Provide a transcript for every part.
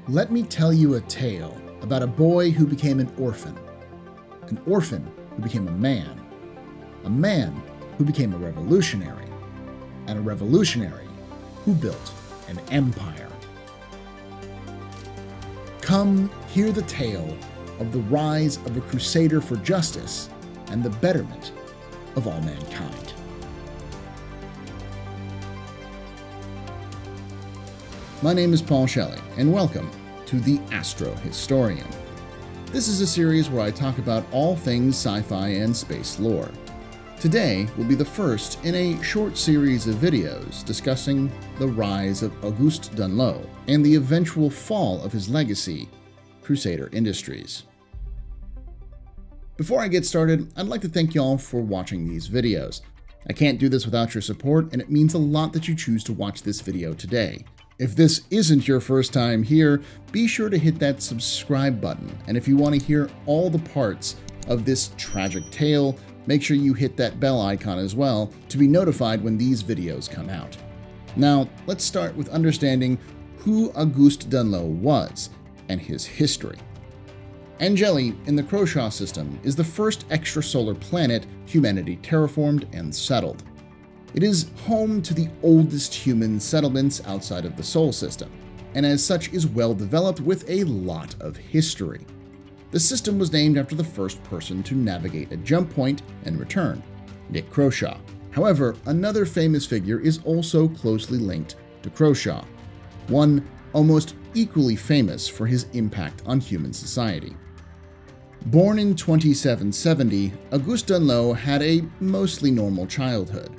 Let me tell you a tale about a boy who became an orphan who became a man who became a revolutionary, and a revolutionary who built an empire. Come hear the tale of the rise of a crusader for justice and the betterment of all mankind. My name is Paul Shelley, and welcome to The AstroHistorian. This is a series where I talk about all things sci-fi and space lore. Today will be the first in a short series of videos discussing the rise of August Dunlow and the eventual fall of his legacy, Crusader Industries. Before I get started, I'd like to thank y'all for watching these videos. I can't do this without your support, and it means a lot that you choose to watch this video today. If this isn't your first time here, be sure to hit that subscribe button, and if you want to hear all the parts of this tragic tale, make sure you hit that bell icon as well to be notified when these videos come out. Now, let's start with understanding who August Dunlow was and his history. Angeli in the Crusader system is the first extrasolar planet humanity terraformed and settled. It is home to the oldest human settlements outside of the Sol system, and as such is well developed with a lot of history. The system was named after the first person to navigate a jump point and return, Nick Crusader. However, another famous figure is also closely linked to Crusader, one almost equally famous for his impact on human society. Born in 2770, August Dunlow had a mostly normal childhood.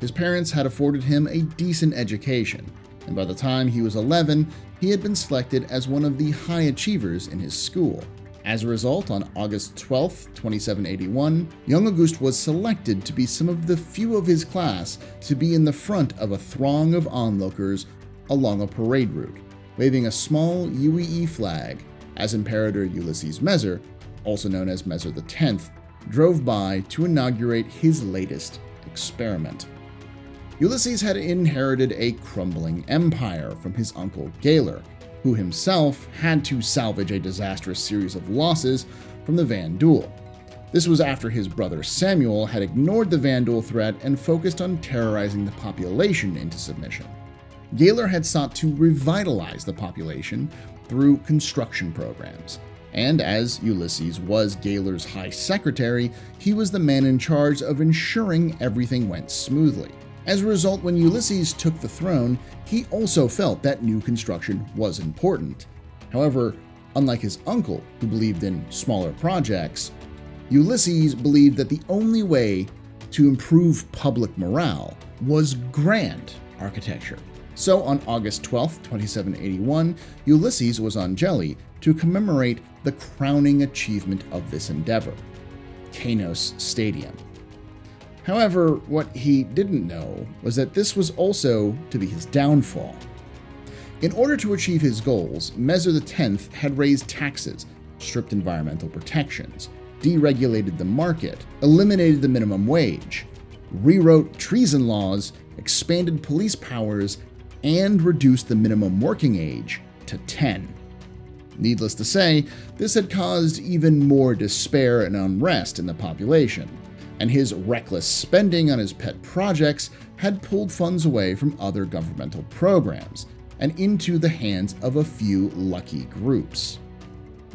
His parents had afforded him a decent education, and by the time he was 11, he had been selected as one of the high achievers in his school. As a result, on August 12, 2781, young August was selected to be some of the few of his class to be in the front of a throng of onlookers along a parade route, waving a small UEE flag as Imperator Ulysses Mezer, also known as Mezer X, drove by to inaugurate his latest experiment. Ulysses had inherited a crumbling empire from his uncle Gaylor, who himself had to salvage a disastrous series of losses from the Vandal. This was after his brother Samuel had ignored the Vandal threat and focused on terrorizing the population into submission. Gaylor had sought to revitalize the population through construction programs, and as Ulysses was Gaylor's high secretary, he was the man in charge of ensuring everything went smoothly. As a result, when Ulysses took the throne, he also felt that new construction was important. However, unlike his uncle, who believed in smaller projects, Ulysses believed that the only way to improve public morale was grand architecture. So on August 12, 2781, Ulysses was on Angeli to commemorate the crowning achievement of this endeavor, Kanos Stadium. However, what he didn't know was that this was also to be his downfall. In order to achieve his goals, Mezer X had raised taxes, stripped environmental protections, deregulated the market, eliminated the minimum wage, rewrote treason laws, expanded police powers, and reduced the minimum working age to 10. Needless to say, this had caused even more despair and unrest in the population, and his reckless spending on his pet projects had pulled funds away from other governmental programs and into the hands of a few lucky groups.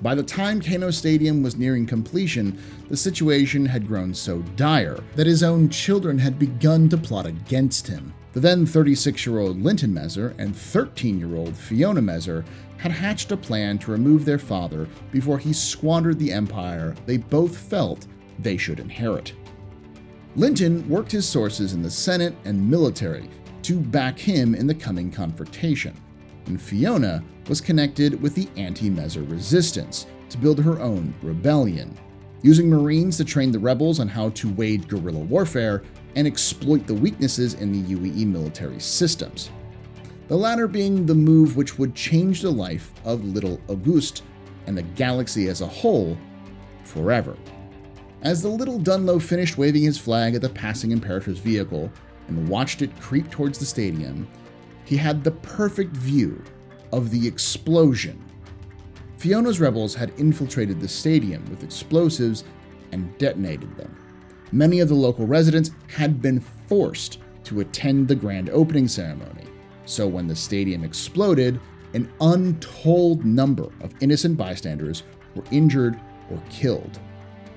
By the time Kanos Stadium was nearing completion, the situation had grown so dire that his own children had begun to plot against him. The then 36-year-old Linton Mezer and 13-year-old Fiona Mezer had hatched a plan to remove their father before he squandered the empire they both felt they should inherit. Linton worked his sources in the Senate and military to back him in the coming confrontation, and Fiona was connected with the anti-Mezer resistance to build her own rebellion, using Marines to train the rebels on how to wage guerrilla warfare and exploit the weaknesses in the UEE military systems. The latter being the move which would change the life of little August and the galaxy as a whole forever. As the little Dunlow finished waving his flag at the passing Imperator's vehicle and watched it creep towards the stadium, he had the perfect view of the explosion. Fiona's rebels had infiltrated the stadium with explosives and detonated them. Many of the local residents had been forced to attend the grand opening ceremony, so when the stadium exploded, an untold number of innocent bystanders were injured or killed.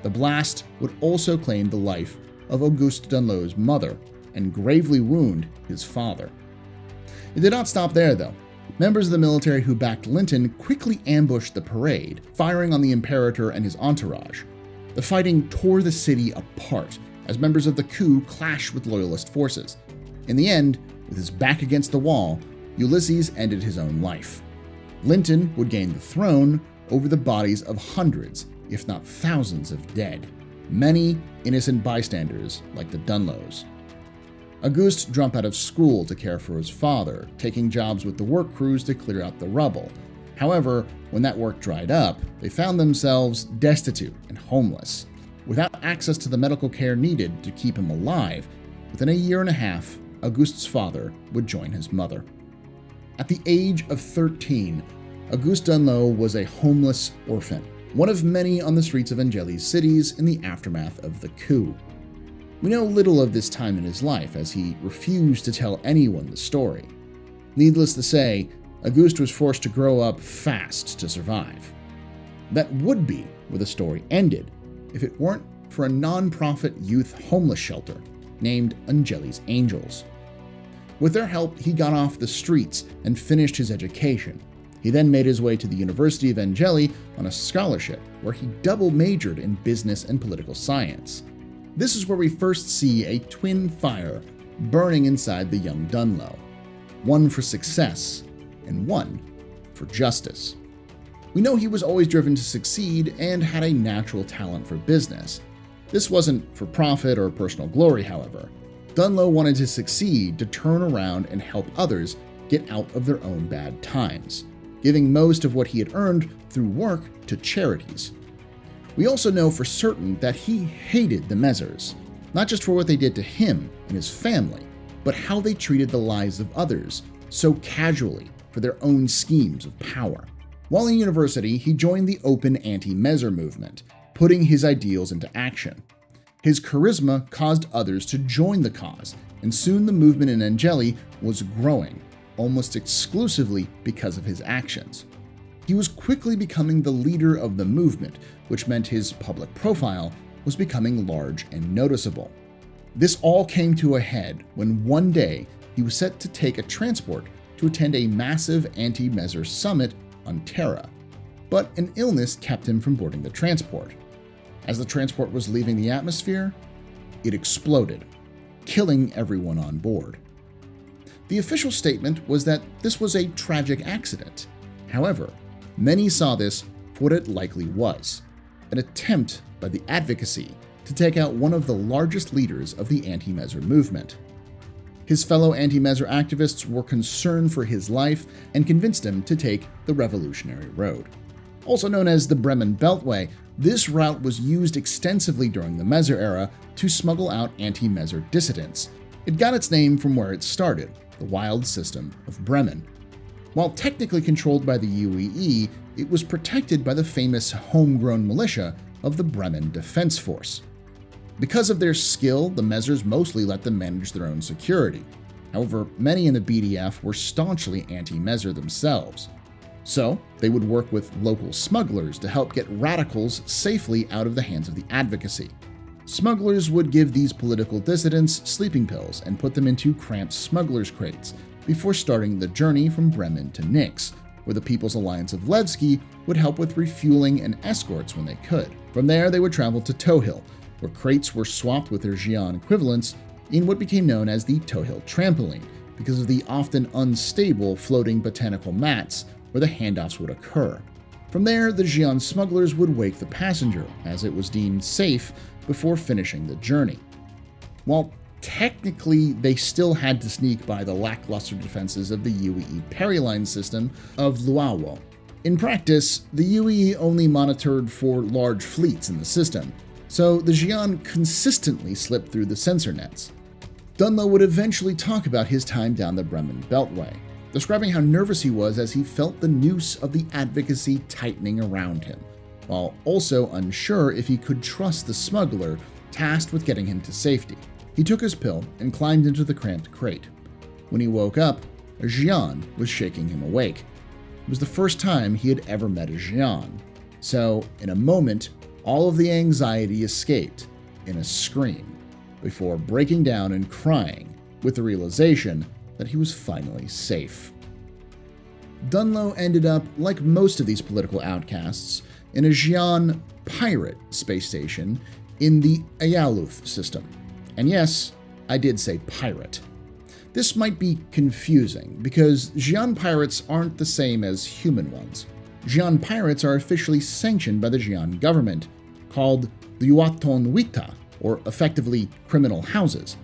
The blast would also claim the life of August Dunlow's mother and gravely wound his father. It did not stop there, though. Members of the military who backed Linton quickly ambushed the parade, firing on the Imperator and his entourage. The fighting tore the city apart as members of the coup clashed with loyalist forces. In the end, with his back against the wall, Ulysses ended his own life. Linton would gain the throne over the bodies of hundreds, if not thousands of dead, many innocent bystanders like the Dunlows. Auguste dropped out of school to care for his father, taking jobs with the work crews to clear out the rubble. However, when that work dried up, they found themselves destitute and homeless. Without access to the medical care needed to keep him alive, within a year and a half, Auguste's father would join his mother. At the age of 13, August Dunlow was a homeless orphan, one of many on the streets of Angeli's cities in the aftermath of the coup. We know little of this time in his life, as he refused to tell anyone the story. Needless to say, Auguste was forced to grow up fast to survive. That would be where the story ended, if it weren't for a non-profit youth homeless shelter named Angeli's Angels. With their help, he got off the streets and finished his education. He then made his way to the University of Angeli on a scholarship, where he double majored in business and political science. This is where we first see a twin fire burning inside the young Dunlow, one for success and one for justice. We know he was always driven to succeed and had a natural talent for business. This wasn't for profit or personal glory, however. Dunlow wanted to succeed to turn around and help others get out of their own bad times, giving most of what he had earned through work to charities. We also know for certain that he hated the Mezers, not just for what they did to him and his family, but how they treated the lives of others so casually for their own schemes of power. While in university, he joined the open anti-Mezer movement, putting his ideals into action. His charisma caused others to join the cause, and soon the movement in Angeli was growing, almost exclusively because of his actions. He was quickly becoming the leader of the movement, which meant his public profile was becoming large and noticeable. This all came to a head when one day he was set to take a transport to attend a massive anti-Mezer summit on Terra, but an illness kept him from boarding the transport. As the transport was leaving the atmosphere, it exploded, killing everyone on board. The official statement was that this was a tragic accident. However, many saw this for what it likely was, an attempt by the advocacy to take out one of the largest leaders of the anti-Mezer movement. His fellow anti-Mezer activists were concerned for his life and convinced him to take the Revolutionary Road. Also known as the Bremen Beltway, this route was used extensively during the Mezer era to smuggle out anti-Mezer dissidents. It got its name from where it started, the wild system of Bremen. While technically controlled by the UEE, it was protected by the famous homegrown militia of the Bremen Defense Force. Because of their skill, the Mezers mostly let them manage their own security. However, many in the BDF were staunchly anti-Mezer themselves. So, they would work with local smugglers to help get radicals safely out of the hands of the advocacy. Smugglers would give these political dissidents sleeping pills and put them into cramped smugglers' crates before starting the journey from Bremen to Nix, where the People's Alliance of Levski would help with refueling and escorts when they could. From there, they would travel to Tohill, where crates were swapped with their Xi'an equivalents in what became known as the Tohill Trampoline, because of the often unstable floating botanical mats where the handoffs would occur. From there, the Xi'an smugglers would wake the passenger, as it was deemed safe, before finishing the journey. While technically they still had to sneak by the lackluster defenses of the UEE Periline system of Luawo. In practice, the UEE only monitored for large fleets in the system, so the Xi'an consistently slipped through the sensor nets. Dunlow would eventually talk about his time down the Bremen Beltway. describing how nervous he was as he felt the noose of the advocacy tightening around him, while also unsure if he could trust the smuggler tasked with getting him to safety. He took his pill and climbed into the cramped crate. When he woke up, a Xian was shaking him awake. It was the first time he had ever met a Xian, so in a moment, all of the anxiety escaped in a scream, before breaking down and crying with the realization that he was finally safe. Dunlow ended up, like most of these political outcasts, in a Xian pirate space station in the Ayaluth system. And yes, I did say pirate. This might be confusing, because Xian pirates aren't the same as human ones. Xian pirates are officially sanctioned by the Xian government, called the Yuatonwita, or effectively criminal houses.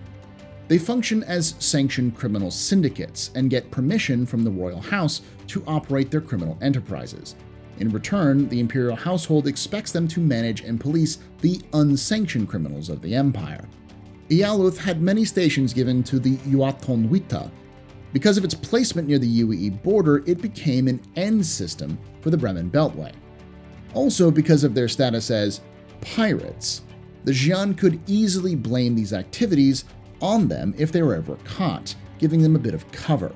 They function as sanctioned criminal syndicates and get permission from the royal house to operate their criminal enterprises. In return, the imperial household expects them to manage and police the unsanctioned criminals of the empire. Ayaluth had many stations given to the Yuatonwita. Because of its placement near the UEE border, it became an end system for the Bremen Beltway. Also, because of their status as pirates, the Xian could easily blame these activities on them if they were ever caught, giving them a bit of cover.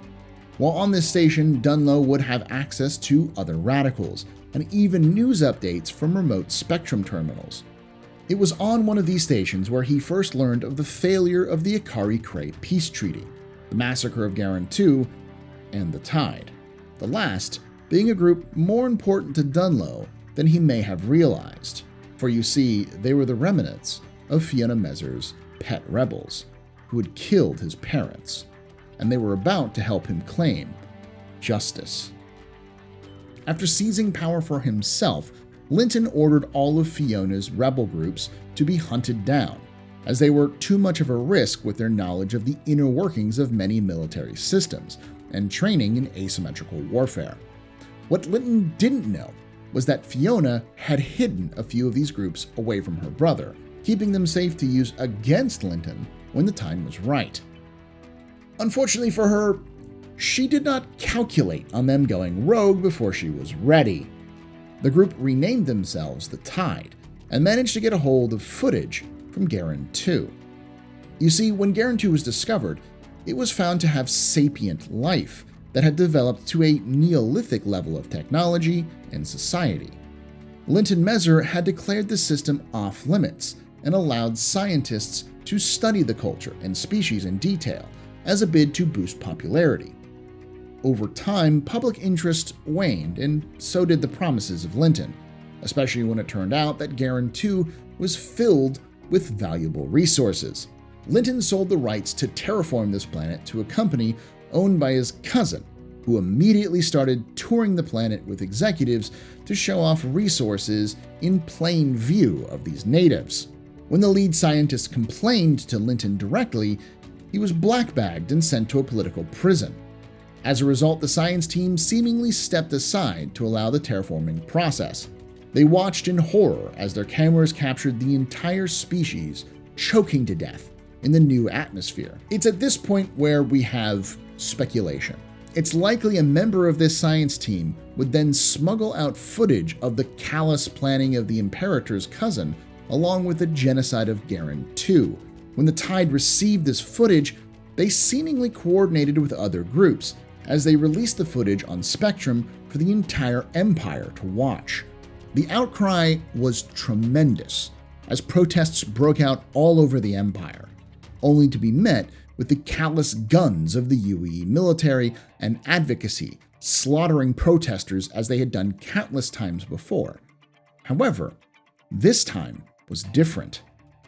While on this station, Dunlow would have access to other radicals, and even news updates from remote spectrum terminals. It was on one of these stations where he first learned of the failure of the Akari-Cray peace treaty, the massacre of Garen II, and the Tide. The last being a group more important to Dunlow than he may have realized, for you see, they were the remnants of Fiona Mezer's pet rebels, who had killed his parents, and they were about to help him claim justice. After seizing power for himself, Linton ordered all of Fiona's rebel groups to be hunted down, as they were too much of a risk with their knowledge of the inner workings of many military systems and training in asymmetrical warfare. What Linton didn't know was that Fiona had hidden a few of these groups away from her brother, keeping them safe to use against Linton when the time was right. Unfortunately for her, she did not calculate on them going rogue before she was ready. The group renamed themselves the Tide and managed to get a hold of footage from Garen II. You see, when Garen II was discovered, it was found to have sapient life that had developed to a Neolithic level of technology and society. Linton Mezer had declared the system off limits and allowed scientists to study the culture and species in detail as a bid to boost popularity. Over time, public interest waned, and so did the promises of Linton, especially when it turned out that Garen II was filled with valuable resources. Linton sold the rights to terraform this planet to a company owned by his cousin, who immediately started touring the planet with executives to show off resources in plain view of these natives. When the lead scientist complained to Linton directly, he was blackbagged and sent to a political prison. As a result, the science team seemingly stepped aside to allow the terraforming process. They watched in horror as their cameras captured the entire species choking to death in the new atmosphere. It's at this point where we have speculation. It's likely a member of this science team would then smuggle out footage of the callous planning of the Imperator's cousin, along with the genocide of Garen II. When the Tide received this footage, they seemingly coordinated with other groups, as they released the footage on Spectrum for the entire Empire to watch. The outcry was tremendous, as protests broke out all over the Empire, only to be met with the callous guns of the UEE military and advocacy slaughtering protesters as they had done countless times before. However, this time was different.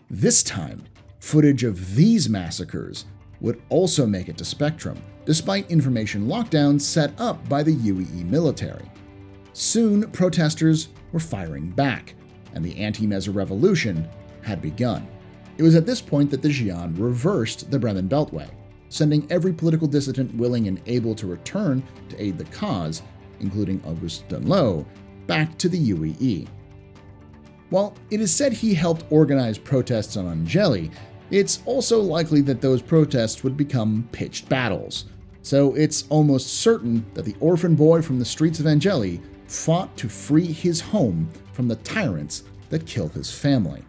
This time, footage of these massacres would also make it to Spectrum, despite information lockdowns set up by the UEE military. Soon, protesters were firing back, and the anti-Mezer revolution had begun. It was at this point that the Xian reversed the Bremen Beltway, sending every political dissident willing and able to return to aid the cause, including August Dunlow, back to the UEE. While it is said he helped organize protests on Angeli, it's also likely that those protests would become pitched battles, so it's almost certain that the orphan boy from the streets of Angeli fought to free his home from the tyrants that kill his family.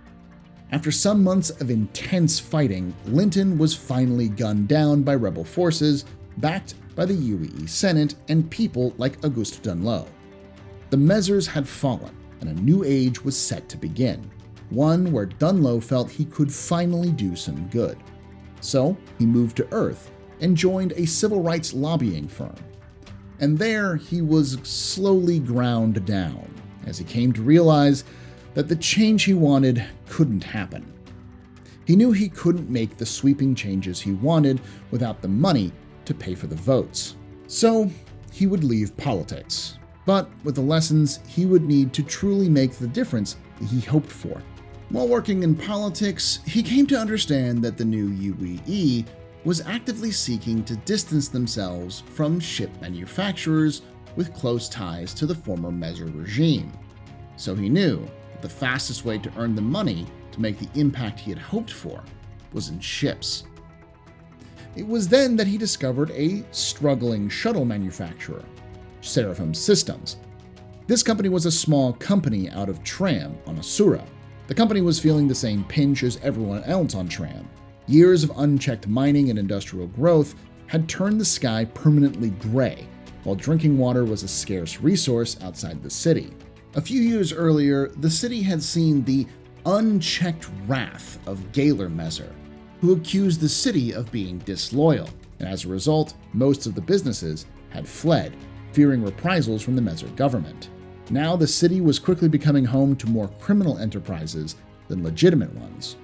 After some months of intense fighting, Linton was finally gunned down by rebel forces, backed by the UEE Senate and people like August Dunlow. The Measures had fallen, and a new age was set to begin, one where Dunlow felt he could finally do some good. So he moved to Earth and joined a civil rights lobbying firm. And there he was slowly ground down, as he came to realize that the change he wanted couldn't happen. He knew he couldn't make the sweeping changes he wanted without the money to pay for the votes. So he would leave politics, but with the lessons he would need to truly make the difference he hoped for. While working in politics, he came to understand that the new UEE was actively seeking to distance themselves from ship manufacturers with close ties to the former Measure regime. So he knew that the fastest way to earn the money to make the impact he had hoped for was in ships. It was then that he discovered a struggling shuttle manufacturer, Seraphim Systems. This company was a small company out of Tram on Asura. The company was feeling the same pinch as everyone else on Tram. Years of unchecked mining and industrial growth had turned the sky permanently gray, while drinking water was a scarce resource outside the city. A few years earlier, the city had seen the unchecked wrath of Gaylor Measure, who accused the city of being disloyal, and as a result, most of the businesses had fled, fearing reprisals from the Measure government. Now the city was quickly becoming home to more criminal enterprises than legitimate ones.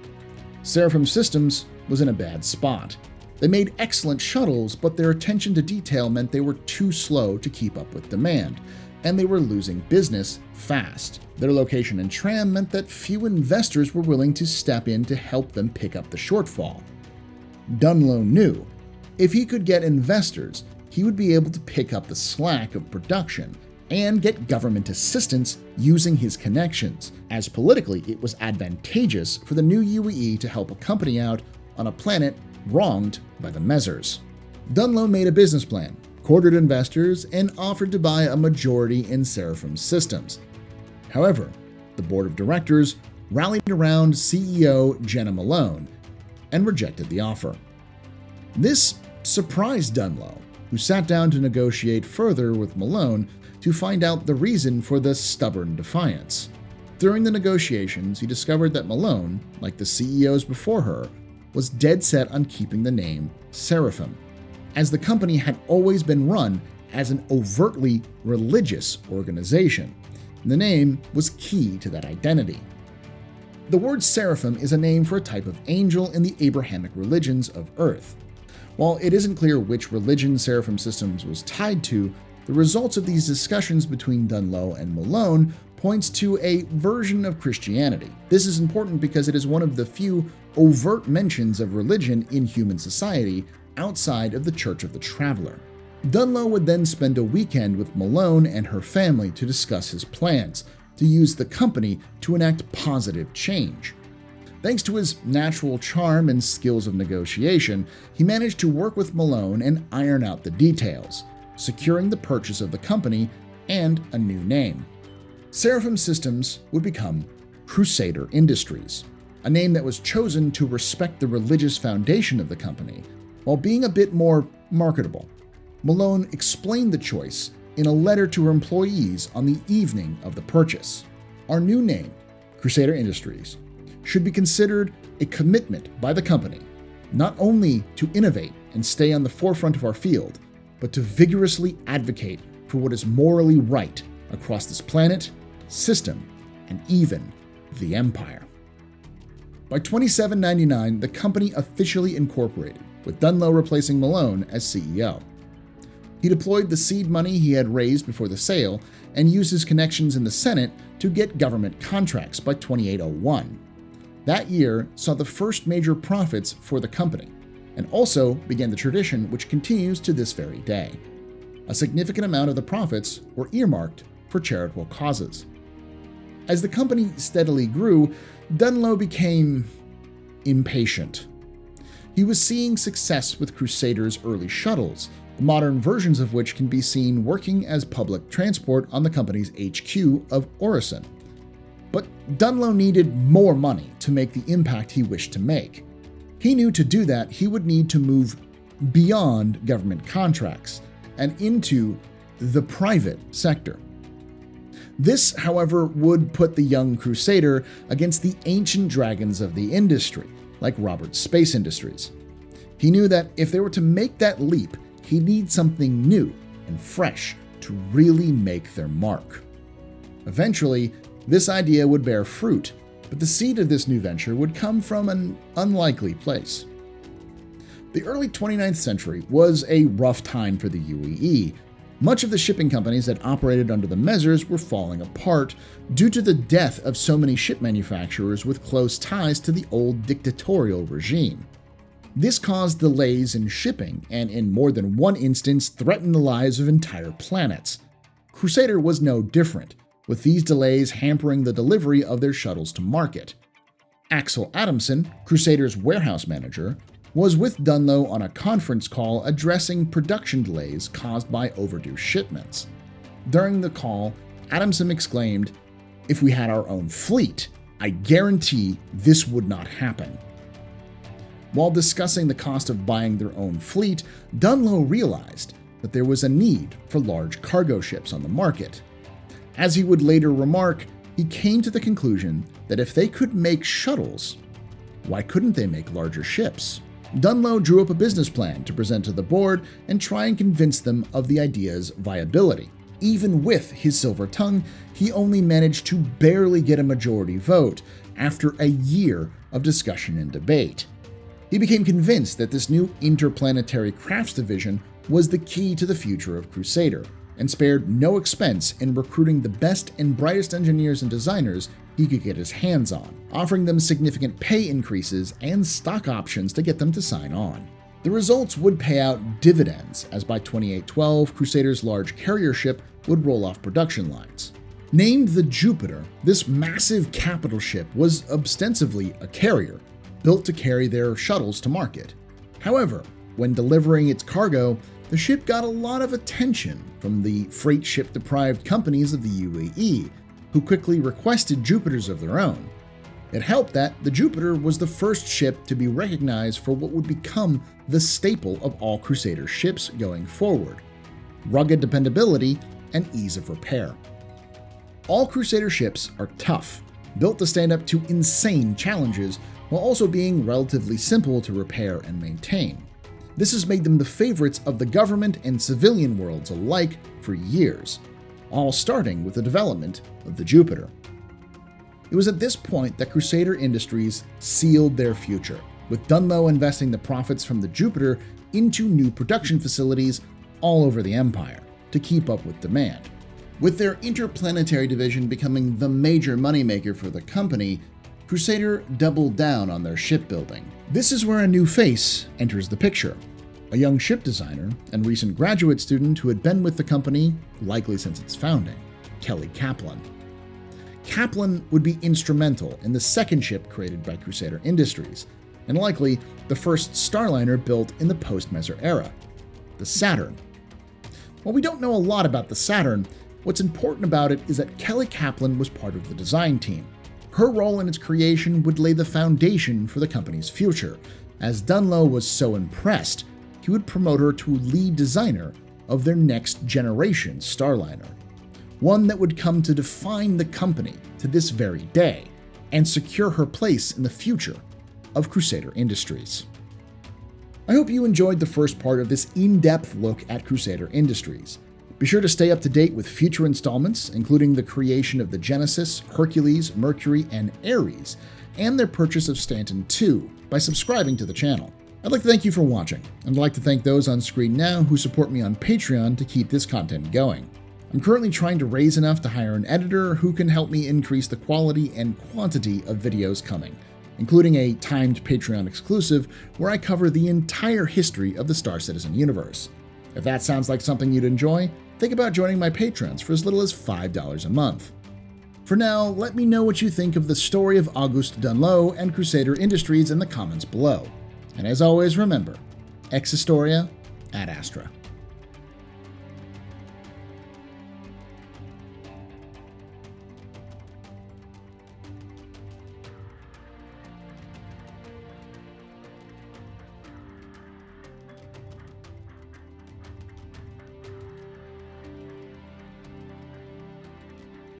Seraphim Systems was in a bad spot. They made excellent shuttles, but their attention to detail meant they were too slow to keep up with demand, and they were losing business fast. Their location in Tram meant that few investors were willing to step in to help them pick up the shortfall. Dunlow knew if he could get investors, he would be able to pick up the slack of production and get government assistance using his connections, as politically it was advantageous for the new UEE to help a company out on a planet wronged by the Measures. Dunlow made a business plan, courted investors, and offered to buy a majority in Seraphim Systems. However, the board of directors rallied around CEO Jenna Malone and rejected the offer. This surprised Dunlow, who sat down to negotiate further with Malone to find out the reason for the stubborn defiance. During the negotiations, he discovered that Malone, like the CEOs before her, was dead set on keeping the name Seraphim, as the company had always been run as an overtly religious organization. The name was key to that identity. The word seraphim is a name for a type of angel in the Abrahamic religions of Earth. While it isn't clear which religion Seraphim Systems was tied to, the results of these discussions between Dunlow and Malone points to a version of Christianity. This is important because it is one of the few overt mentions of religion in human society outside of the Church of the Traveler. Dunlow would then spend a weekend with Malone and her family to discuss his plans to use the company to enact positive change. Thanks to his natural charm and skills of negotiation, he managed to work with Malone and iron out the details, securing the purchase of the company and a new name. Seraphim Systems would become Crusader Industries, a name that was chosen to respect the religious foundation of the company, while being a bit more marketable. Malone explained the choice in a letter to her employees on the evening of the purchase. Our new name, Crusader Industries, should be considered a commitment by the company, not only to innovate and stay on the forefront of our field, but to vigorously advocate for what is morally right across this planet, system, and even the Empire. By 2799, the company officially incorporated, with Dunlow replacing Malone as CEO. He deployed the seed money he had raised before the sale and used his connections in the Senate to get government contracts by 2801. That year saw the first major profits for the company, and also began the tradition which continues to this very day. A significant amount of the profits were earmarked for charitable causes. As the company steadily grew, Dunlow became impatient. He was seeing success with Crusader's early shuttles, the modern versions of which can be seen working as public transport on the company's HQ of Orison. But Dunlow needed more money to make the impact he wished to make. He knew to do that he would need to move beyond government contracts and into the private sector. This, however, would put the young Crusader against the ancient dragons of the industry, like Robert's Space Industries. He knew that if they were to make that leap, he'd need something new and fresh to really make their mark. Eventually, this idea would bear fruit, but the seed of this new venture would come from an unlikely place. The early 29th century was a rough time for the UEE. Much of the shipping companies that operated under the Measures were falling apart due to the death of so many ship manufacturers with close ties to the old dictatorial regime. This caused delays in shipping and in more than one instance threatened the lives of entire planets. Crusader was no different, with these delays hampering the delivery of their shuttles to market. Axel Adamson, Crusader's warehouse manager, was with Dunlow on a conference call addressing production delays caused by overdue shipments. During the call, Adamson exclaimed, "If we had our own fleet, I guarantee this would not happen." While discussing the cost of buying their own fleet, Dunlow realized that there was a need for large cargo ships on the market. As he would later remark, he came to the conclusion that if they could make shuttles, why couldn't they make larger ships? Dunlow drew up a business plan to present to the board and try and convince them of the idea's viability. Even with his silver tongue, he only managed to barely get a majority vote after a year of discussion and debate. He became convinced that this new interplanetary crafts division was the key to the future of Crusader, and spared no expense in recruiting the best and brightest engineers and designers he could get his hands on, offering them significant pay increases and stock options to get them to sign on. The results would pay out dividends, as by 2812, Crusader's large carrier ship would roll off production lines. Named the Jupiter, this massive capital ship was ostensibly a carrier, built to carry their shuttles to market. However, when delivering its cargo, the ship got a lot of attention from the freight ship-deprived companies of the UAE, who quickly requested Jupiters of their own. It helped that the Jupiter was the first ship to be recognized for what would become the staple of all Crusader ships going forward: rugged dependability and ease of repair. All Crusader ships are tough, built to stand up to insane challenges, while also being relatively simple to repair and maintain. This has made them the favorites of the government and civilian worlds alike for years, all starting with the development of the Jupiter. It was at this point that Crusader Industries sealed their future, with Dunlow investing the profits from the Jupiter into new production facilities all over the Empire to keep up with demand. With their interplanetary division becoming the major moneymaker for the company, Crusader doubled down on their shipbuilding. This is where a new face enters the picture: a young ship designer and recent graduate student who had been with the company, likely since its founding, Kelly Kaplan. Kaplan would be instrumental in the second ship created by Crusader Industries, and likely the first starliner built in the post-Measure era, the Saturn. While we don't know a lot about the Saturn, what's important about it is that Kelly Kaplan was part of the design team. Her role in its creation would lay the foundation for the company's future. As Dunlow was so impressed, he would promote her to lead designer of their next generation starliner, one that would come to define the company to this very day and secure her place in the future of Crusader Industries. I hope you enjoyed the first part of this in-depth look at Crusader Industries. Be sure to stay up to date with future installments, including the creation of the Genesis, Hercules, Mercury, and Ares, and their purchase of Stanton II, by subscribing to the channel. I'd like to thank you for watching, and I'd like to thank those on screen now who support me on Patreon to keep this content going. I'm currently trying to raise enough to hire an editor who can help me increase the quality and quantity of videos coming, including a timed Patreon exclusive where I cover the entire history of the Star Citizen universe. If that sounds like something you'd enjoy, think about joining my patrons for as little as $5 a month. For now, let me know what you think of the story of August Dunlow and Crusader Industries in the comments below. And as always, remember, ex historia ad astra.